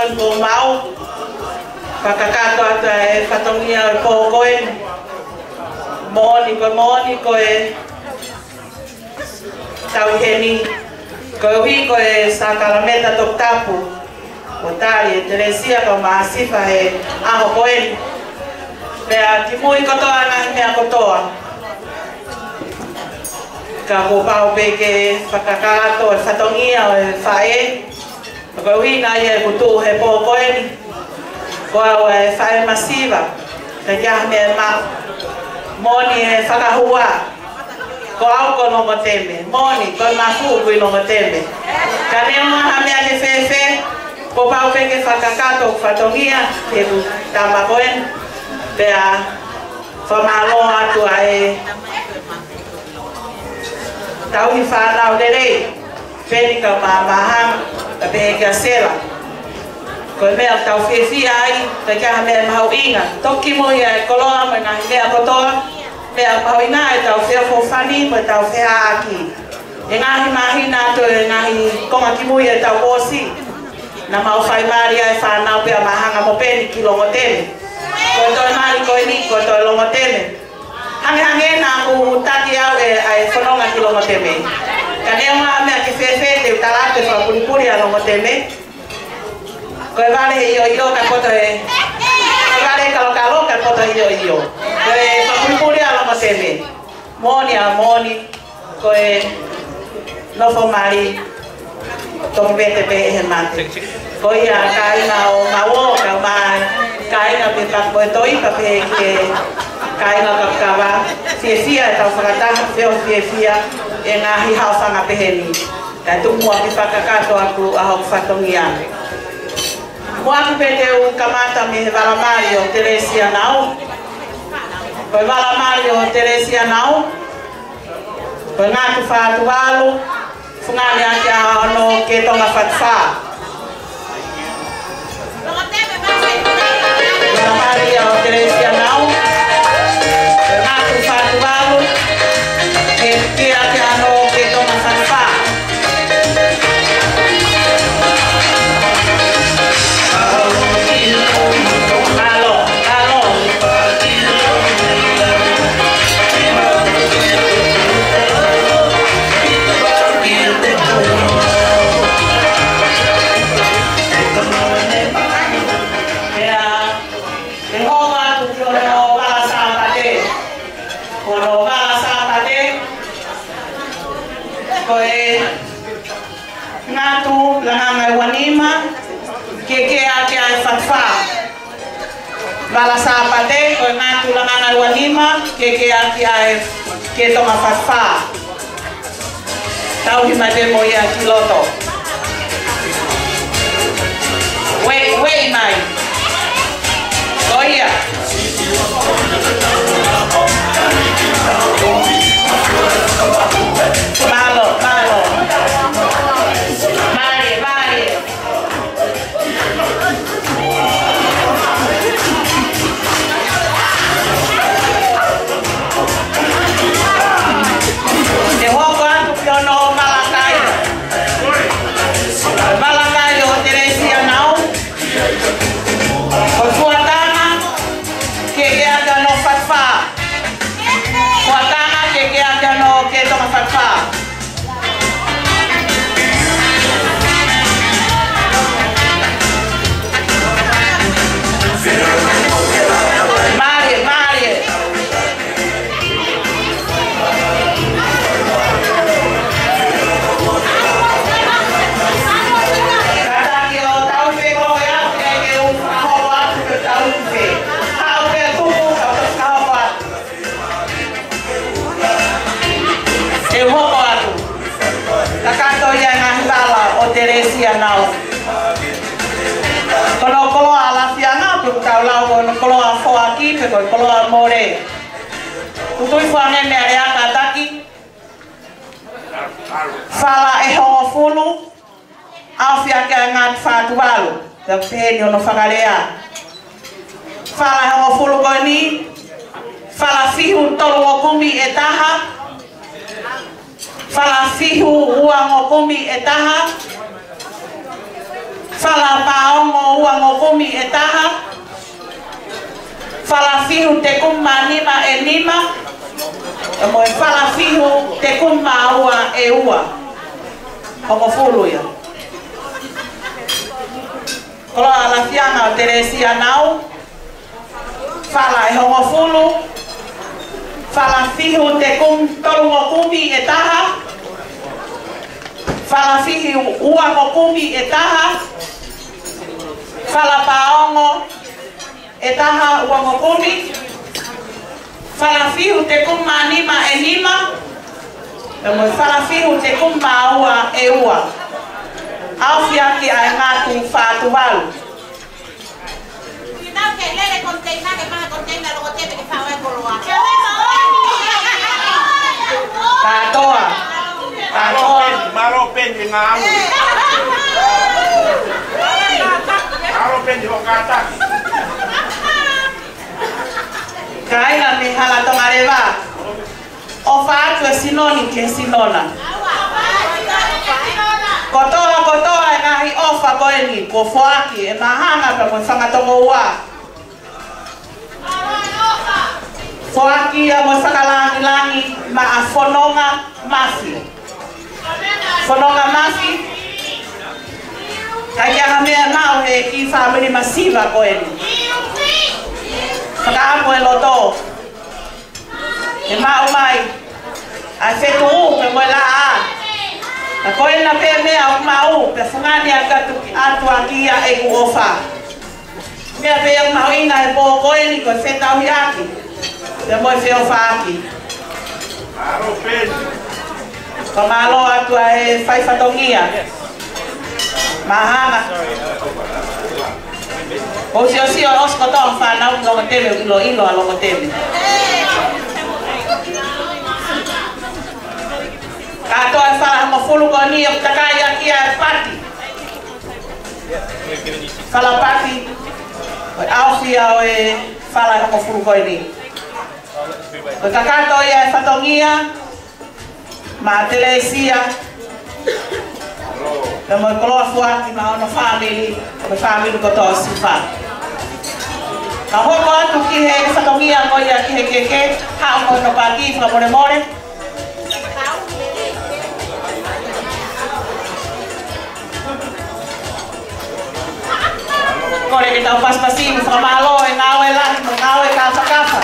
kon ko mau. Kakakato ata e fatongia e pokoen. Moni ko e tauheni. Ko hui ko e sakalameta tok tapu. Otari e Teresia ko maasifa e aho koen. Pea timui kotoa na mea kotoa. Ka ko pau peke kakakato e fatongia e fae. Ko hui na e kutu he pokoen. Ko e whae masiva, ka kia me ma moni e whakahua, ko au ko longo teme, moni ko mafu kui longo teme. Ka neo maha mea he whewhe, ko pau peke whakakato whatongia, he ku tama koen, pea whamaloa atu a e tauhi whanau lere, whenika mahang, ka pehe kia sela. Ko mea tau whiwhia ai, ka kia mea mahau inga. Toki mo ia e koloa mo ngahi mea kotoa, mea mahau inga e tau whia fōwhani mo tau whia aki. E ngahi mahi nātou e ngahi konga ki mo ia e tau osi. Na mau whai maria e whanau pia mahanga mo peni ki longo teme. Ko toi mari ko e ni, ko toi longo teme. Hange nā ku taki au e whanonga ki longo teme. Ka neo ngā mea ki whewhe te utalate whapuripuri a longo teme. Ko vale iyo ka poto e ko vale kalo ka poto iyo ko e papuri ala mo teme moni ko e no formali to bete pe he mate ko ia kai na o mawo ka ma kai na pe pa ko toi pa pe ke kai na ka kava fia ta fakata fia e na hi ha fa na pe heni ka tu mo ki fakakato aku a ho fatongia. Moaku pete un kamata me vala Mario Teresia nau. Ko vala Mario Teresia nau. Ko ngatu fatu walu. Fungani ake ano ke tonga fatfa. Vala Mario Teresia nau. Ko ngatu fatu walu. Ke ake ano ke tonga fatfa. Ngatu lananga wanima keke ake ai fatfa bala sapate ko ngatu lananga wanima keke ake ai ke tonga fatfa tau hi mate mo ia kiloto wei mai ko ia malo Malakai o Teresia nau. Ko fuatana ke aga no fatfa. Fuatana ke aga no ke toma fatfa. Takato ia ngahibala o Teresia nau. Kolo ala fianga tu tau lau kolo a foaki pe kolo a more. Tutui fuane me area kataki. Fala e ho fulu. Au fianga ngat fatualu. Te peni ono fagarea. Fala e ho fulu goni. Fala fihu tolu okumi etaha. Fala fihu uang okumi etaha. Fala paongo ua ngokumi e taha. Whalafihu te kumanima e nima. E moe whalafihu te kumaua e ua. Hongofulu ia. Kolo ala fianga o Teresia nau. Whala e hongofulu. Whalafihu te tolu ngokumi e taha. Whalafihu ua ngokumi e taha. Whalapaongo e taha ua ngokumi. Whalafihu te kumanima e nima. Whalafihu te kumaua e ua. Awhia ki ai ngātu whātu walu. Katoa. Maro pendi ngamu. Maro pendi hokata. Kaina me hala tongareva. O whātu e sinoni ke sinona. Kotoa e ngahi ofa koeni ko foaki e mahanga pa mo whangatongo ua. Foaki a mo whakalangi ma a whanonga mafi. Whanonga mafi. Kai aha mea nao he ki whamiri masiva koeni. Whakaapo e loto. E mau mai. Ai whetu u pe mo la a. Na koe na pe mea o mau, pe whangani a gatu ki atua ki a e uofa. Mea pe o mau ina e po koe ni koe whetau hi aki. Pe moe wheo whaaki. Maro pendi. Ka malo atua e whaifatongia. Mahanga. O si o osko tōng whanau longo teme ilo a longo teme. Katoa e whala mo fulu ko ni o takai aki a pati. Whala pati. O awhia o e whala mo fulu ko ni. O takato ia e whatongia. Ma Teresia. E mo e koloa fuaki ma ono family. O family ko tō sifa. Na hoko atu ki he whatongia mo ia ki he keke. Hao mo no pagi wha more more. Kore ke tau paspasimu whamalo e ngau e lahi mo ngau e kawhakafa.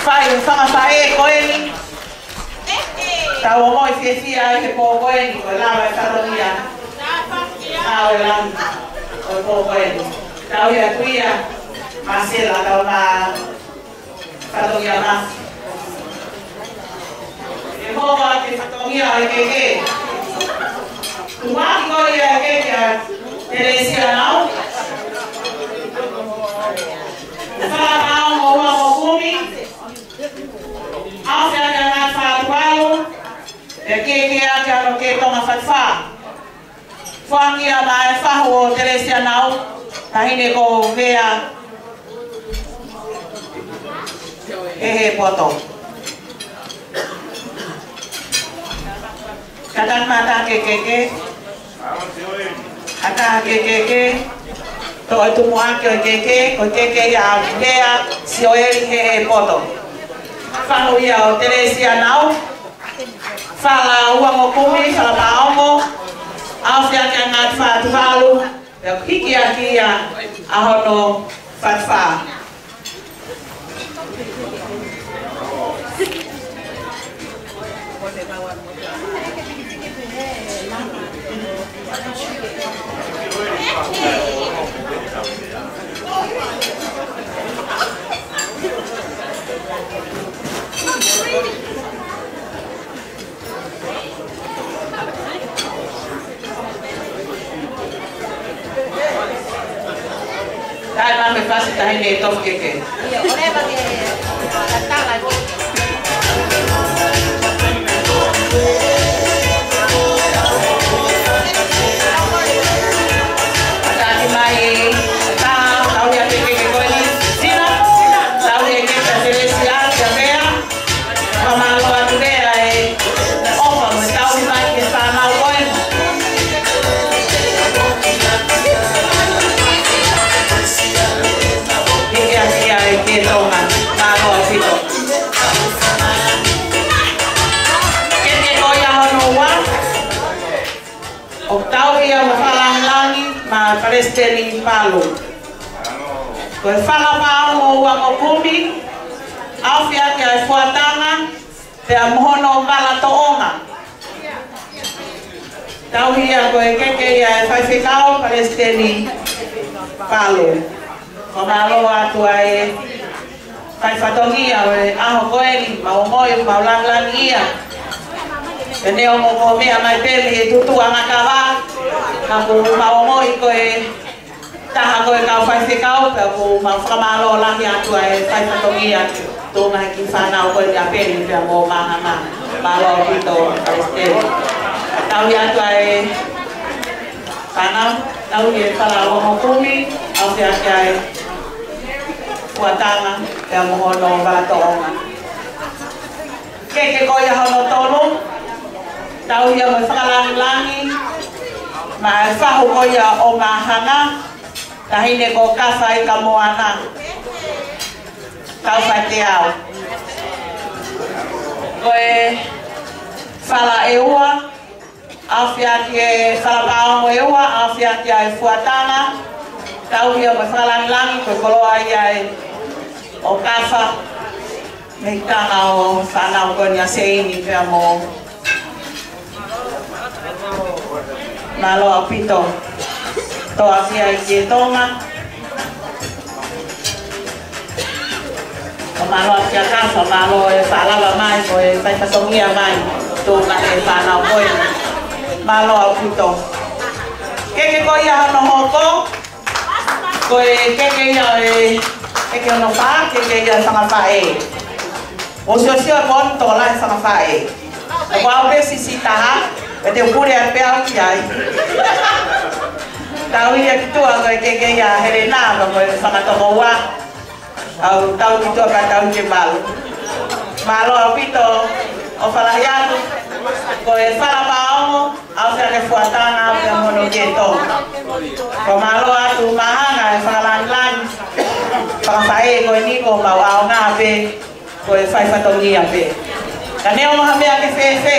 Whai e whangafae koe ni. Tau o moi whiawhia e ke pō koe ni koe lawa e whatongia. Ngau e lahi o pō koe ni. Tau ia kuia masela tau ma whatongia mafi. E hoa te whatongia e keke. Tumaki koe ia e keke a Teresia nau. Whakapao mo ua mo kumi. Awhia ka ngā whātualu. E keke ake ano ke tonga whatwha. Whangia ma e whahu o Teresia nau. Tahine ko vea. He poto. Katak mata ke keke. Aka ke keke. To e tumu ake o keke, ko keke ia hea si o eri he poto. Whanu ia o Teresia nau. Whala ua ngokumi, whala paongo. Awhia kia ngāt whātuhalu. E hiki aki ia ahono whatwha. Dai mame fasi tahine tof keke. Iya, oleh bagi datang lagi. Ada mai tahu dia keke ko ni. Sina. Tahu dia keke Teresia jamea. Mama lo atu dia e. Opa, me tahu mai ke sana ko. ma Palestini Palu. Koe whanga pao mo wango kumi, awhia ki ai fuatanga, te amohono wala toonga. Tauhia koe keke ia e whaiwhikao Palestini Palu. Ko malo atu ai whaiwhatongia o e aho koeni, maumoi, maulanglangi ia. E neo mo mea mai peli e tutu angakawa, ka ku maumoi koe taha koe kau whaiwhikao, ka ku mawhamalo lahi atu ai whaiwhatongia tōna ki whanau koe kia peli pia mō mahanga, malo pito Palestini. Tauhi atu ai whanau, tauhi e whala o kumi, au te ake ai kuatanga, pia mohono wala toonga. Keke koe hono tolu, tauhi a me whakalangi, ma e whahu koe o mahanga, tahine ko kawhai ka moana, kawhai te au. Koe whala e ua, awhiaki e whalapaongo e ua, awhiaki ai fuatanga, tauhi a me whakalangi, koe koloa ai o kawha, me tanga o whanau koe nia seini pia mo malo a pito to afia i ke tonga o malo a kia kawha malo e whalawa mai ko e whaipatongia mai tōna e whanau koe malo a pito keke ko ia hono hoko ko e keke ia e keke hono wha keke ia whangawha e o sio mon to la whangawha e o wau besi si taha e te upure a pēau ki ai. Tau ia ki tua koe keke ia here nāma koe whakatomo wā. Tau ki tua ka tau ke malu. Malo au pito o whalahi atu. Koe whalapaongo au whia ke fuatana au whia mono ke tonga. Ko malo atu mahanga e whakalangi. Whakawhae koe niko mau au ngā pē. Koe whaiwhatongia pē. Ka neo maha mea ke whewhe.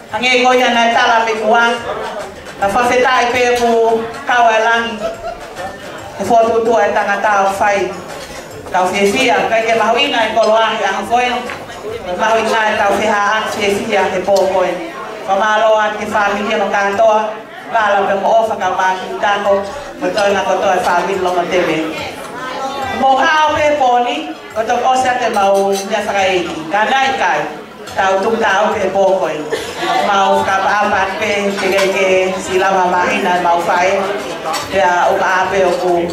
Hange ko ia nai tala me kua. Na whawhetai pē ku kaua e langi. E whotutua e tangata o whai. Tau whiawhia, kai ke mahuinga e kolo ahi anga koe. Mahuinga e tau whiha anga whiawhia he pō koe. Whamalo ati ke whamilia no kātoa. Wala pe mo ofa ka māki tāko. Mo toi na kotoa e whamili longa tewe. Mo hao pē pōni. Koto osia te mau nia whakaeiki. Ka nai kai. Tau tung tau ke pokoi. Mau kapaapat pe ke silama mahina mau fai. Ya upa ape oku.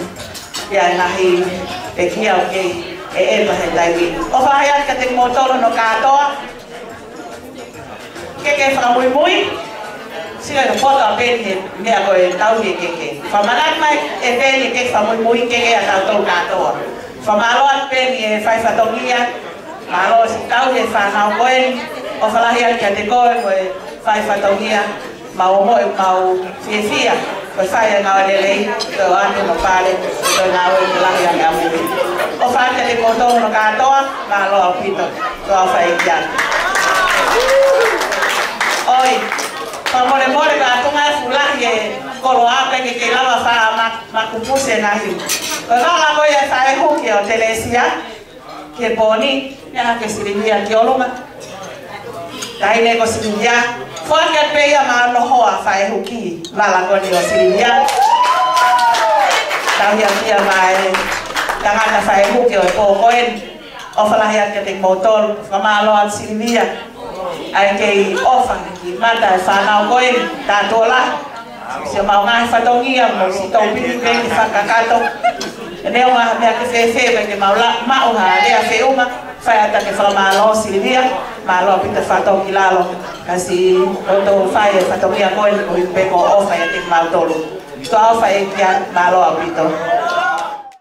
Ya nahi e kia o ke e mahe taiwi. O whahayat ka te motoro no katoa. Keke whakamui mui. Sila no poto a peni mea koe tau he keke. Whamanat mai e peni ke whamui mui keke a tau tau katoa. Whamaloat peni e whaifatongia. Malo si tau he whanau koe, o whalahia kia te koe koe whai whatongia, mau moe mau whiawhia, koe whai a ngau lelei, koe anu no pare, koe ngau e te lahi a ngau mui. O whai kia te kotongo no katoa, malo au pito, koe au whai kia. Oi, whamore more ka atunga e fulahi e kolo ape ki ke lawa wha makupuse nahi. Koe wala koe e whai huki o telesia, ke poni, nea ke sirimia ki olunga. Taine ko sirimia. Whaka peia maa nohoa whae huki. Wala koni o sirimia. Tauhia kia mai tangata whae huki o e pōkoen. O whalahia ke te motol. Whamaloa sirimia. Ai kei ofa ki mata e whanau koen. Tātua la. Si o mau ngai whatongia. Mo si tau pini ki whakakato. E neo maha mea ke whewhe ke mauha lea wheunga. Whai ata ke whalamalo sirimia. Malo pita whatau ki lalo. Kasi oto whai e whatongia koen. O hiku peko o whai a te mau tolu. Toa o whai e kia malo a pito.